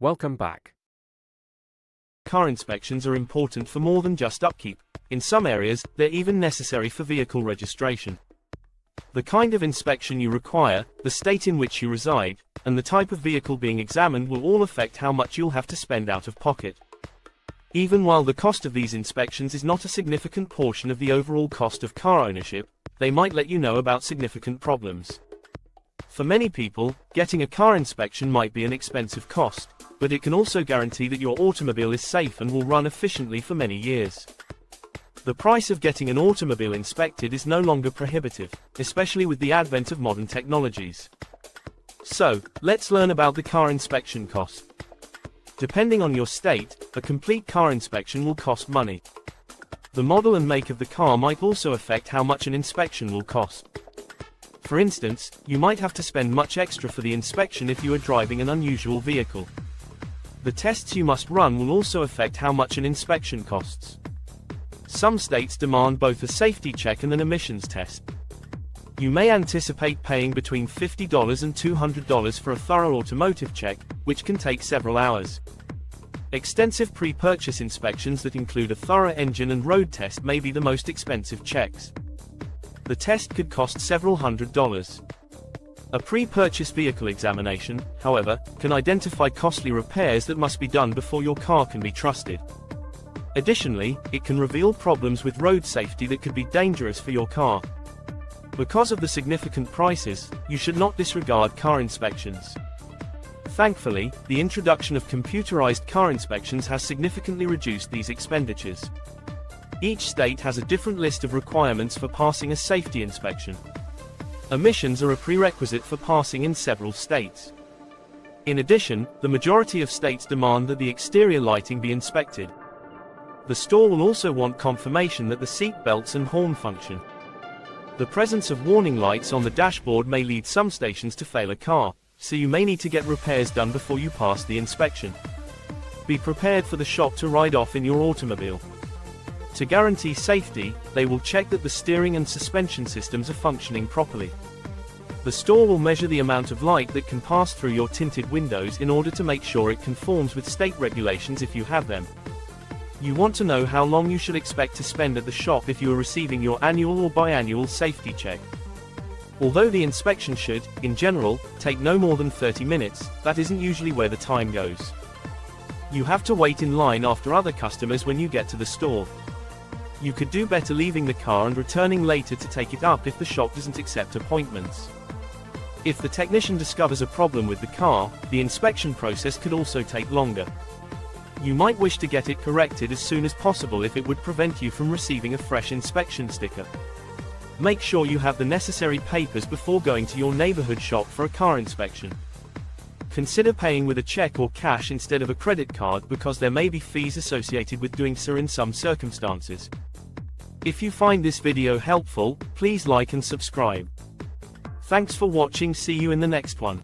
Welcome back. Car inspections are important for more than just upkeep. In some areas, they're even necessary for vehicle registration. The kind of inspection you require, the state in which you reside, and the type of vehicle being examined will all affect how much you'll have to spend out of pocket. Even while the cost of these inspections is not a significant portion of the overall cost of car ownership, they might let you know about significant problems. For many people, getting a car inspection might be an expensive cost, but it can also guarantee that your automobile is safe and will run efficiently for many years. The price of getting an automobile inspected is no longer prohibitive, especially with the advent of modern technologies. So, let's learn about the car inspection cost. Depending on your state, a complete car inspection will cost money. The model and make of the car might also affect how much an inspection will cost. For instance, you might have to spend much extra for the inspection if you are driving an unusual vehicle. The tests you must run will also affect how much an inspection costs. Some states demand both a safety check and an emissions test. You may anticipate paying between $50 and $200 for a thorough automotive check, which can take several hours. Extensive pre-purchase inspections that include a thorough engine and road test may be the most expensive checks. The test could cost several $100s. A pre-purchase vehicle examination, however, can identify costly repairs that must be done before your car can be trusted. Additionally, it can reveal problems with road safety that could be dangerous for your car. Because of the significant prices, you should not disregard car inspections. Thankfully, the introduction of computerized car inspections has significantly reduced these expenditures. Each state has a different list of requirements for passing a safety inspection. Emissions are a prerequisite for passing in several states. In addition, the majority of states demand that the exterior lighting be inspected. The store will also want confirmation that the seat belts and horn function. The presence of warning lights on the dashboard may lead some stations to fail a car, so you may need to get repairs done before you pass the inspection. Be prepared for the shop to ride off in your automobile. To guarantee safety, they will check that the steering and suspension systems are functioning properly. The store will measure the amount of light that can pass through your tinted windows in order to make sure it conforms with state regulations if you have them. You want to know how long you should expect to spend at the shop if you are receiving your annual or biannual safety check. Although the inspection should, in general, take no more than 30 minutes, that isn't usually where the time goes. You have to wait in line after other customers when you get to the store. You could do better leaving the car and returning later to take it up if the shop doesn't accept appointments. If the technician discovers a problem with the car, the inspection process could also take longer. You might wish to get it corrected as soon as possible if it would prevent you from receiving a fresh inspection sticker. Make sure you have the necessary papers before going to your neighborhood shop for a car inspection. Consider paying with a check or cash instead of a credit card because there may be fees associated with doing so in some circumstances. If you find this video helpful, please like and subscribe. Thanks for watching. See you in the next one.